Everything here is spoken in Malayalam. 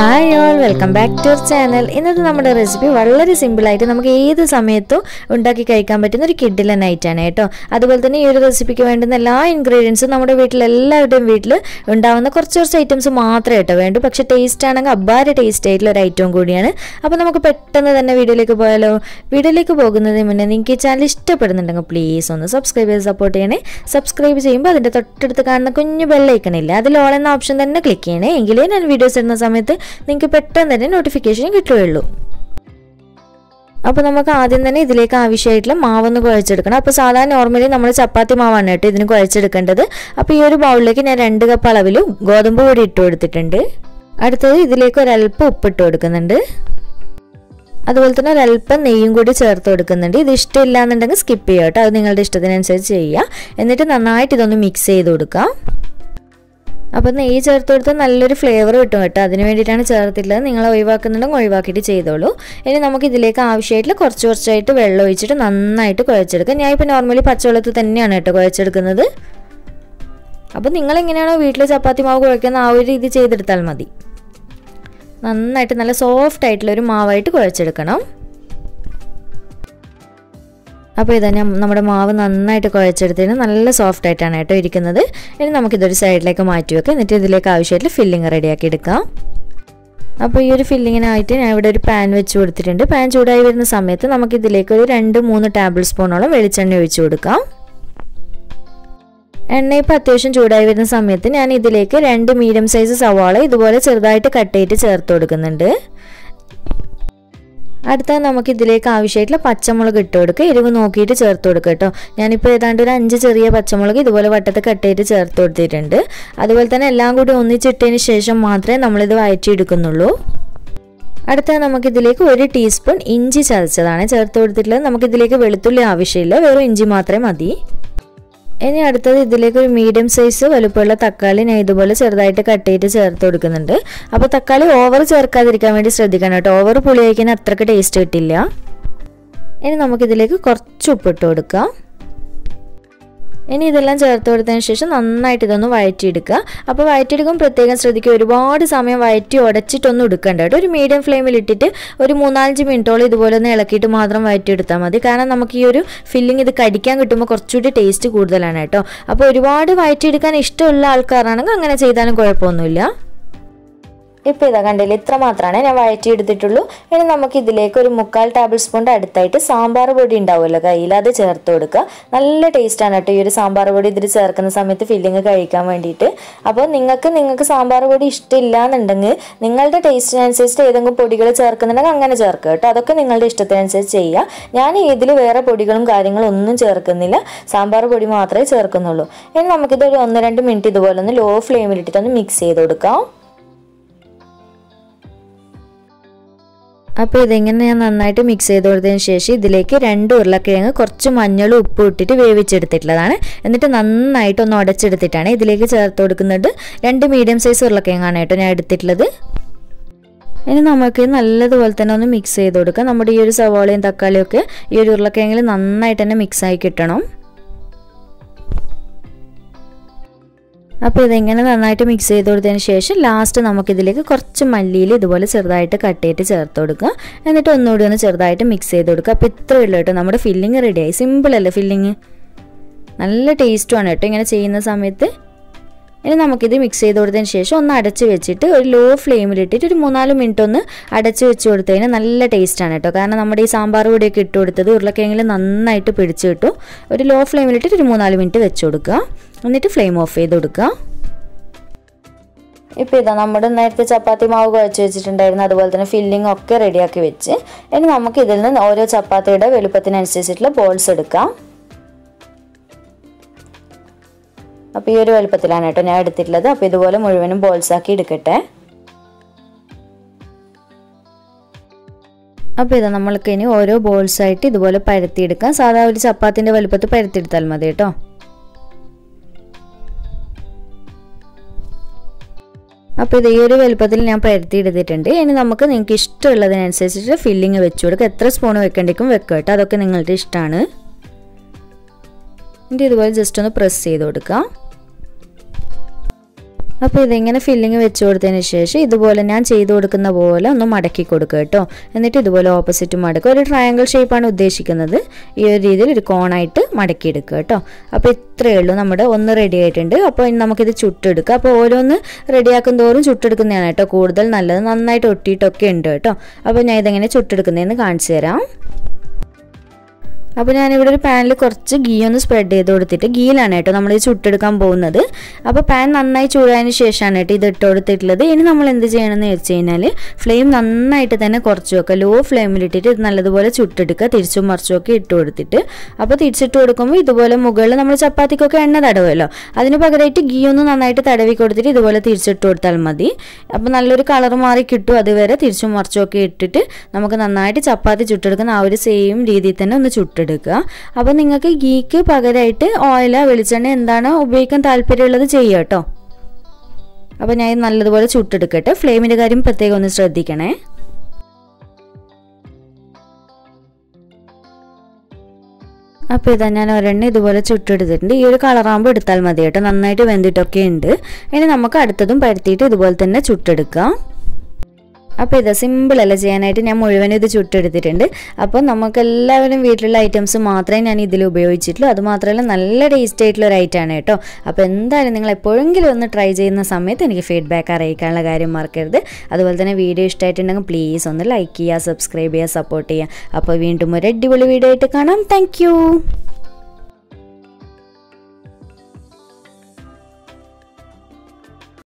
Hi all, welcome back to our channel. ഇന്നത്തെ നമ്മുടെ റെസിപ്പി വളരെ സിമ്പിൾ ആയിട്ട് നമുക്ക് ഏത് സമയത്തും ഉണ്ടാക്കി കഴിക്കാൻ പറ്റുന്ന ഒരു കിഡിലെ നൈറ്റ് ആണ് കേട്ടോ. അതുപോലെ തന്നെ ഈ ഒരു റെസിപ്പിക്ക് വേണ്ടുന്ന എല്ലാ ഇൻഗ്രീഡിയൻസും നമ്മുടെ വീട്ടിലെല്ലാവരുടെയും വീട്ടിൽ ഉണ്ടാവുന്ന കുറച്ച് ഐറ്റംസ് മാത്രമേ കേട്ടോ വേണ്ടൂ. പക്ഷേ ടേസ്റ്റ് ആണെങ്കിൽ അബ്ബാര ടേസ്റ്റ് ആയിട്ടുള്ള ഒരു ഐറ്റവും കൂടിയാണ്. അപ്പോൾ നമുക്ക് പെട്ടെന്ന് തന്നെ വീഡിയോയിലേക്ക് പോയാലോ. വീഡിയോയിലേക്ക് പോകുന്നതിന് മുന്നേ നിങ്ങൾക്ക് ഈ ചാനൽ ഇഷ്ടപ്പെടുന്നുണ്ടെങ്കിൽ പ്ലീസ് ഒന്ന് സബ്സ്ക്രൈബ് ചെയ്ത് സപ്പോർട്ട് ചെയ്യണേ. സബ്സ്ക്രൈബ് ചെയ്യുമ്പോൾ അതിൻ്റെ തൊട്ടടുത്ത് കാണുന്ന കുഞ്ഞു ബെല്ലൈക്കണില്ല, അതിൽ ഓൾ എന്ന ഓപ്ഷൻ തന്നെ ക്ലിക്ക് ചെയ്യണേ. എങ്കിലേ ഞാൻ വീഡിയോസ് ഇടുന്ന സമയത്ത് നിങ്ങൾക്ക് പെട്ടെന്ന് തന്നെ നോട്ടിഫിക്കേഷൻ കിട്ടുകയുള്ളൂ. അപ്പോൾ നമുക്ക് ആദ്യം തന്നെ ഇതിലേക്ക് ആവശ്യമായിട്ടുള്ള മാവൊന്ന് കുഴച്ചെടുക്കണം. അപ്പോൾ സാധാരണ നോർമലി നമ്മൾ ചപ്പാത്തി മാവാണ് കേട്ടോ ഇതിന് കുഴച്ചെടുക്കേണ്ടത്. അപ്പോൾ ഈ ഒരു ബൗളിലേക്ക് ഞാൻ 2 കപ്പ് അളവിൽ ഗോതമ്പ് പൊടി ഇട്ട് കൊടുത്തിട്ടുണ്ട്. അടുത്തത് ഇതിലേക്ക് ഒരല്പം ഉപ്പിട്ട് കൊടുക്കുന്നുണ്ട്. അതുപോലെ തന്നെ ഒരല്പം നെയ്യും കൂടി ചേർത്ത് കൊടുക്കുന്നുണ്ട്. ഇത് ഇഷ്ടമില്ല എന്നുണ്ടെങ്കിൽ സ്കിപ്പ് ചെയ്യുക കേട്ടോ, അത് നിങ്ങളുടെ ഇഷ്ടത്തിനനുസരിച്ച് ചെയ്യുക. എന്നിട്ട് നന്നായിട്ട് ഇതൊന്ന് മിക്സ് ചെയ്ത് കൊടുക്കാം. അപ്പോൾ നെയ്യ് ചേർത്ത് കൊടുത്താൽ നല്ലൊരു ഫ്ലേവർ കിട്ടും കേട്ടോ, അതിന് വേണ്ടിയിട്ടാണ് ചേർത്തിട്ടുള്ളത്. നിങ്ങൾ ഒഴിവാക്കുന്നുണ്ടെങ്കിൽ ഒഴിവാക്കിയിട്ട് ചെയ്തോളൂ. ഇനി നമുക്ക് ഇതിലേക്ക് ആവശ്യമായിട്ടുള്ള കുറച്ചായിട്ട് വെള്ളം ഒഴിച്ചിട്ട് നന്നായിട്ട് കുഴച്ചെടുക്കാം. ഞാൻ ഇപ്പോൾ നോർമലി പച്ചവെള്ളത്തിൽ തന്നെയാണ് കേട്ടോ കുഴച്ചെടുക്കുന്നത്. അപ്പോൾ നിങ്ങളെങ്ങനെയാണോ വീട്ടിൽ ചപ്പാത്തി മാവ് കുഴക്കുന്ന ആ ഒരു രീതി ചെയ്തെടുത്താൽ മതി. നന്നായിട്ട് നല്ല സോഫ്റ്റ് ആയിട്ടുള്ളൊരു മാവായിട്ട് കുഴച്ചെടുക്കണം. അപ്പോൾ ഇതാ നമ്മുടെ മാവ് നന്നായിട്ട് കുഴച്ചെടുത്തതിന് നല്ല സോഫ്റ്റ് ആയിട്ടാണ് കേട്ടോ ഇരിക്കുന്നത്. ഇനി നമുക്കിതൊരു സൈഡിലേക്ക് മാറ്റി വെക്കാം. എന്നിട്ട് ഇതിലേക്ക് ആവശ്യമായിട്ടുള്ള ഫില്ലിങ് റെഡിയാക്കി എടുക്കാം. അപ്പോൾ ഈ ഒരു ഫില്ലിങ്ങിനായിട്ട് ഞാൻ ഇവിടെ ഒരു പാൻ വെച്ച് കൊടുത്തിട്ടുണ്ട്. പാൻ ചൂടായി വരുന്ന സമയത്ത് നമുക്കിതിലേക്ക് ഒരു 2-3 ടേബിൾ സ്പൂണോളം വെളിച്ചെണ്ണ ഒഴിച്ചു കൊടുക്കാം. എണ്ണ ഇപ്പോൾ അത്യാവശ്യം ചൂടായി വരുന്ന സമയത്ത് ഞാൻ ഇതിലേക്ക് 2 മീഡിയം സൈസ് സവാള ഇതുപോലെ ചെറുതായിട്ട് കട്ട് ചെയ്തിട്ട് ചേർത്ത് കൊടുക്കുന്നുണ്ട്. അടുത്ത നമുക്ക് ഇതിലേക്ക് ആവശ്യമായിട്ടുള്ള പച്ചമുളക് ഇട്ട് കൊടുക്കുക. എരിവ് നോക്കിയിട്ട് ചേർത്ത് കൊടുക്കുക കേട്ടോ. ഞാനിപ്പോൾ ഏതാണ്ട് ഒരു 5 ചെറിയ പച്ചമുളക് ഇതുപോലെ വട്ടത്ത് കട്ട് ചെയ്ത് ചേർത്ത് കൊടുത്തിട്ടുണ്ട്. അതുപോലെ തന്നെ എല്ലാം കൂടി ഒന്നിച്ചിട്ടതിന് ശേഷം മാത്രമേ നമ്മളിത് വഴറ്റിയെടുക്കുന്നുള്ളൂ. അടുത്ത നമുക്കിതിലേക്ക് 1 ടീസ്പൂൺ ഇഞ്ചി ചതച്ചതാണ് ചേർത്ത് കൊടുത്തിട്ടുള്ളത്. നമുക്കിതിലേക്ക് വെളുത്തുള്ളി ആവശ്യമില്ല, വെറും ഇഞ്ചി മാത്രമേ മതി. ഇനി അടുത്തത് ഇതിലേക്ക് ഒരു മീഡിയം സൈസ് വലുപ്പമുള്ള തക്കാളി ഞാൻ ഇതുപോലെ ചെറുതായിട്ട് കട്ട് ചെയ്ത് ചേർത്ത് കൊടുക്കുന്നുണ്ട്. അപ്പോൾ തക്കാളി ഓവർ ചേർക്കാതിരിക്കാൻ വേണ്ടി ശ്രദ്ധിക്കണം കേട്ടോ, ഓവർ പുളി കഴിക്കാൻ അത്രയ്ക്ക് ടേസ്റ്റ് കിട്ടില്ല. ഇനി നമുക്കിതിലേക്ക് കുറച്ച് ഉപ്പിട്ട് കൊടുക്കാം. ഇനി ഇതെല്ലാം ചേർത്ത് കൊടുത്തതിന് ശേഷം നന്നായിട്ട് ഇതൊന്ന് വഴറ്റിയെടുക്കുക. അപ്പോൾ വഴറ്റിയെടുക്കുമ്പോൾ പ്രത്യേകം ശ്രദ്ധിക്കുക, ഒരുപാട് സമയം വഴറ്റി ഉടച്ചിട്ടൊന്നും എടുക്കണ്ട കേട്ടോ. ഒരു മീഡിയം ഫ്ലെയിമിൽ ഇട്ടിട്ട് ഒരു 3-5 മിനിറ്റോളം ഇതുപോലെ ഒന്ന് ഇളക്കിയിട്ട് മാത്രം വഴറ്റിയെടുത്താൽ മതി. കാരണം നമുക്ക് ഈ ഒരു ഫില്ലിങ് ഇത് കടിക്കാൻ കിട്ടുമ്പോൾ കുറച്ചുകൂടി ടേസ്റ്റ് കൂടുതലാണ് കേട്ടോ. അപ്പോൾ ഒരുപാട് വഴറ്റിയെടുക്കാൻ ഇഷ്ടമുള്ള ആൾക്കാരാണെങ്കിൽ അങ്ങനെ ചെയ്താലും കുഴപ്പമൊന്നുമില്ല. ഇപ്പോൾ ഇതാ കണ്ടില്ല, ഇത്ര മാത്രമാണ് ഞാൻ വഴറ്റിയെടുത്തിട്ടുള്ളൂ. ഇനി നമുക്ക് ഇതിലേക്ക് ഒരു 3/4 ടേബിൾ സ്പൂണിൻ്റെ അടുത്തായിട്ട് സാമ്പാർ പൊടി ഉണ്ടാവുമല്ലോ കയ്യിൽ, അത് ചേർത്ത് കൊടുക്കുക. നല്ല ടേസ്റ്റാണ് കേട്ടോ ഈ ഒരു സാമ്പാർ പൊടി ഇതിൽ ചേർക്കുന്ന സമയത്ത് ഫില്ലിങ് കഴിക്കാൻ വേണ്ടിയിട്ട്. അപ്പോൾ നിങ്ങൾക്ക് സാമ്പാർ പൊടി ഇഷ്ടമില്ല എന്നുണ്ടെങ്കിൽ നിങ്ങളുടെ ടേസ്റ്റിനനുസരിച്ച് ഏതെങ്കിലും പൊടികൾ ചേർക്കുന്നുണ്ടെങ്കിൽ അങ്ങനെ ചേർക്കുക കേട്ടോ. അതൊക്കെ നിങ്ങളുടെ ഇഷ്ടത്തിനനുസരിച്ച് ചെയ്യുക. ഞാൻ ഇതിൽ വേറെ പൊടികളും കാര്യങ്ങളും ഒന്നും ചേർക്കുന്നില്ല, സാമ്പാർ പൊടി മാത്രമേ ചേർക്കുന്നുള്ളൂ. ഇനി നമുക്കിതൊരു 1-2 മിനിറ്റ് ഇതുപോലെ ഒന്ന് ലോ ഫ്ലെയിമിൽ ഇട്ടിട്ടൊന്ന് മിക്സ് ചെയ്ത് കൊടുക്കാം. അപ്പോൾ ഇതിങ്ങനെ ഞാൻ നന്നായിട്ട് മിക്സ് ചെയ്ത് കൊടുത്തതിന് ശേഷം ഇതിലേക്ക് 2 ഉരുളക്കിഴങ്ങ് കുറച്ച് മഞ്ഞളും ഉപ്പും ഇട്ടിട്ട് വേവിച്ചെടുത്തിട്ടുള്ളതാണ്. എന്നിട്ട് നന്നായിട്ടൊന്ന് ഉടച്ചെടുത്തിട്ടാണ് ഇതിലേക്ക് ചേർത്ത് കൊടുക്കുന്നത്. 2 മീഡിയം സൈസ് ഉരുളക്കിഴങ്ങാണ് കേട്ടോ ഞാൻ എടുത്തിട്ടുള്ളത്. ഇനി നമുക്ക് നല്ലതുപോലെ തന്നെ ഒന്ന് മിക്സ് ചെയ്ത് കൊടുക്കാം. നമ്മുടെ ഈ ഒരു സവാളയും തക്കാളിയും ഒക്കെ ഈ ഒരു ഉരുളക്കിഴങ്ങിൽ നന്നായിട്ട് തന്നെ മിക്സായി കിട്ടണം. അപ്പോൾ ഇതിങ്ങനെ നന്നായിട്ട് മിക്സ് ചെയ്ത് കൊടുത്തതിന് ശേഷം ലാസ്റ്റ് നമുക്കിതിലേക്ക് കുറച്ച് മല്ലിയിൽ ഇതുപോലെ ചെറുതായിട്ട് കട്ട് ചെയ്തിട്ട് ചേർത്ത് കൊടുക്കുക. എന്നിട്ട് ഒന്നുകൂടി ഒന്ന് ചെറുതായിട്ട് മിക്സ് ചെയ്ത് കൊടുക്കുക. അപ്പോൾ ഇത്രയേ ഉള്ളൂ കേട്ടോ, നമ്മുടെ ഫില്ലിങ് റെഡിയായി. സിമ്പിളല്ലേ ഫില്ലിങ്, നല്ല ടേസ്റ്റുമാണ് കേട്ടോ ഇങ്ങനെ ചെയ്യുന്ന സമയത്ത്. ഇനി നമുക്കിത് മിക്സ് ചെയ്ത് കൊടുത്തതിന് ശേഷം ഒന്ന് അടച്ച് വെച്ചിട്ട് ഒരു ലോ ഫ്ലെയിമിലിട്ടിട്ട് ഒരു 3-4 മിനിറ്റ് ഒന്ന് അടച്ച് വെച്ച് കൊടുത്തതിന് നല്ല ടേസ്റ്റാണ് കേട്ടോ. കാരണം നമ്മുടെ ഈ സാമ്പാർ പൊടിയൊക്കെ ഇട്ട് കൊടുത്തത് ഉരുളക്കിഴങ്ങിൽ നന്നായിട്ട് പിടിച്ച് കിട്ടും. ഒരു ലോ ഫ്ലെയിമിലിട്ടിട്ട് ഒരു 3-4 മിനിറ്റ് വെച്ച് കൊടുക്കുക. എന്നിട്ട് ഫ്ലെയിം ഓഫ് ചെയ്ത് കൊടുക്കുക. ഇപ്പോൾ ഇതാ നമ്മുടെ നേരത്തെ ചപ്പാത്തി മാവ് കുഴച്ച് വെച്ചിട്ടുണ്ടായിരുന്നു, അതുപോലെ തന്നെ ഫില്ലിംഗ് ഒക്കെ റെഡിയാക്കി വെച്ച്. ഇനി നമുക്ക് ഇതിൽ നിന്ന് ഓരോ ചപ്പാത്തിയുടെ വലുപ്പത്തിനനുസരിച്ചിട്ടുള്ള ബോൾസ് എടുക്കാം. അപ്പോൾ ഈ ഒരു വലുപ്പത്തിലാണ് കേട്ടോ ഞാൻ എടുത്തിട്ടുള്ളത്. അപ്പോൾ ഇതുപോലെ മുഴുവനും ബോൾസ് ആക്കി എടുക്കട്ടെ. അപ്പോൾ ഇതാ നമ്മൾക്ക് ഇനി ഓരോ ബോൾസായിട്ട് ഇതുപോലെ പരത്തിയെടുക്കാം. സാധാരണ ഒരു ചപ്പാത്തിൻ്റെ വലുപ്പത്തിൽ പരത്തിയെടുത്താൽ മതി കേട്ടോ. അപ്പോൾ ഇത് ഈ ഒരു വലുപ്പത്തിൽ ഞാൻ പരത്തി എടുത്തിട്ടുണ്ട്. ഇനി നമുക്ക് നിങ്ങൾക്ക് ഇഷ്ടമുള്ളതിനനുസരിച്ചിട്ട് ഫില്ലിങ് വെച്ച് കൊടുക്കുക. എത്ര സ്പൂൺ വെക്കേണ്ടിക്കും വെക്കുക കേട്ടോ, അതൊക്കെ നിങ്ങളുടെ ഇഷ്ടമാണ്. എന്നിട്ട് ഇതുപോലെ ജസ്റ്റ് ഒന്ന് പ്രസ് ചെയ്ത് കൊടുക്കുക. അപ്പോൾ ഇതിങ്ങനെ ഫില്ലിങ് വെച്ച് കൊടുത്തതിന് ശേഷം ഇതുപോലെ ഞാൻ ചെയ്ത് കൊടുക്കുന്ന പോലെ ഒന്ന് മടക്കി കൊടുക്കുക കേട്ടോ. എന്നിട്ട് ഇതുപോലെ ഓപ്പോസിറ്റ് മടക്കുക. ഒരു ട്രയാങ്കിൾ ഷേപ്പാണ് ഉദ്ദേശിക്കുന്നത്. ഈ ഒരു രീതിയിൽ ഒരു കോണായിട്ട് മടക്കിയെടുക്കുക കേട്ടോ. അപ്പോൾ ഇത്രയേ ഉള്ളൂ, നമ്മുടെ ഒന്ന് റെഡി ആയിട്ടുണ്ട്. അപ്പോൾ ഇനി നമുക്കിത് ചുട്ടെടുക്കാം. അപ്പോൾ ഓരോന്ന് റെഡിയാക്കും തോറും ചുട്ടെടുക്കുന്നതാണ് കേട്ടോ കൂടുതൽ നല്ലത്. നന്നായിട്ട് ഒട്ടിയിട്ടൊക്കെ ഉണ്ട് കേട്ടോ. അപ്പോൾ ഞാൻ ഇതെങ്ങനെ ചുട്ടെടുക്കുന്നതെന്ന് കാണിച്ചു തരാം. അപ്പോൾ ഞാനിവിടെ ഒരു പാനിൽ കുറച്ച് ഗീ ഒന്ന് സ്പ്രെഡ് ചെയ്ത് കൊടുത്തിട്ട്, ഗീയിലാണ് കേട്ടോ നമ്മളിത് ചുട്ടെടുക്കാൻ പോകുന്നത്. അപ്പോൾ പാൻ നന്നായി ചൂടായതിന് ശേഷമാണ് കേട്ടോ ഇത് ഇട്ട് കൊടുത്തിട്ടുള്ളത്. ഇനി നമ്മൾ എന്ത് ചെയ്യണമെന്ന് വെച്ച് കഴിഞ്ഞാൽ ഫ്ലെയിം നന്നായിട്ട് തന്നെ കുറച്ച് വെക്കുക. ലോ ഫ്ലെയിമിലിട്ടിട്ട് ഇത് നല്ലതുപോലെ ചുട്ടെടുക്കുക. തിരിച്ചും മറിച്ചുമൊക്കെ ഇട്ട് കൊടുത്തിട്ട്, അപ്പോൾ തിരിച്ചിട്ട് കൊടുക്കുമ്പോൾ ഇതുപോലെ മുകളിൽ നമ്മൾ ചപ്പാത്തിക്കൊക്കെ എണ്ണ തടവുമല്ലോ, അതിന് പകരമായിട്ട് ഗീ ഒന്ന് നന്നായിട്ട് തടവി കൊടുത്തിട്ട് ഇതുപോലെ തിരിച്ചിട്ട് കൊടുത്താൽ മതി. അപ്പോൾ നല്ലൊരു കളർ മാറി കിട്ടും. അതുവരെ തിരിച്ചും മറിച്ചുമൊക്കെ ഇട്ടിട്ട് നമുക്ക് നന്നായിട്ട് ചപ്പാത്തി ചുട്ടെടുക്കുന്ന ആ ഒരു സെയിം രീതിയിൽ തന്നെ ഒന്ന് ചുട്ടെടുക്കുക. അപ്പോൾ നിങ്ങൾക്ക് ഗീക്ക് പകരമായിട്ട് ഓയിലോ വെളിച്ചെണ്ണ എന്താണ് ഉപയോഗിക്കാൻ താല്പര്യമുള്ളത് ചെയ്യുക കേട്ടോ. അപ്പോൾ ഞാൻ നല്ലതുപോലെ ചുട്ടെടുക്കട്ടെ. ഫ്ലെയിമിൻ്റെ കാര്യം പ്രത്യേകം ഒന്ന് ശ്രദ്ധിക്കണേ. അപ്പോൾ ഇതാ ഞാൻ ഒരെണ്ണം ഇതുപോലെ ചുട്ടെടുത്തിട്ടുണ്ട്. ഈ ഒരു കളറാകുമ്പോൾ എടുത്താൽ മതി കേട്ടോ. നന്നായിട്ട് വെന്തിട്ടൊക്കെ ഉണ്ട്. ഇനി നമുക്ക് അടുത്തതും പരത്തിയിട്ട് ഇതുപോലെ തന്നെ ചുട്ടെടുക്കാം. അപ്പോൾ ഇത് സിമ്പിളല്ല ചെയ്യാനായിട്ട്. ഞാൻ മുഴുവനും ഇത് ചുട്ടെടുത്തിട്ടുണ്ട്. അപ്പോൾ നമുക്കെല്ലാവരും വീട്ടിലുള്ള ഐറ്റംസ് മാത്രമേ ഞാൻ ഇതിൽ ഉപയോഗിച്ചിട്ടുള്ളൂ. അതുമാത്രമല്ല നല്ല ടേസ്റ്റ് ആയിട്ടുള്ള ഒരു ഐറ്റമാണ് കേട്ടോ. അപ്പോൾ എന്തായാലും നിങ്ങൾ എപ്പോഴെങ്കിലും ഒന്ന് ട്രൈ ചെയ്യുന്ന സമയത്ത് എനിക്ക് ഫീഡ്ബാക്ക് അറിയിക്കാനുള്ള കാര്യം മറക്കരുത്. അതുപോലെ തന്നെ വീഡിയോ ഇഷ്ടമായിട്ടുണ്ടെങ്കിൽ പ്ലീസ് ഒന്ന് ലൈക്ക് ചെയ്യുക, സബ്സ്ക്രൈബ് ചെയ്യുക, സപ്പോർട്ട് ചെയ്യുക. അപ്പോൾ വീണ്ടും ഒരു അടിപൊളി വീഡിയോ ആയിട്ട് കാണാം. താങ്ക്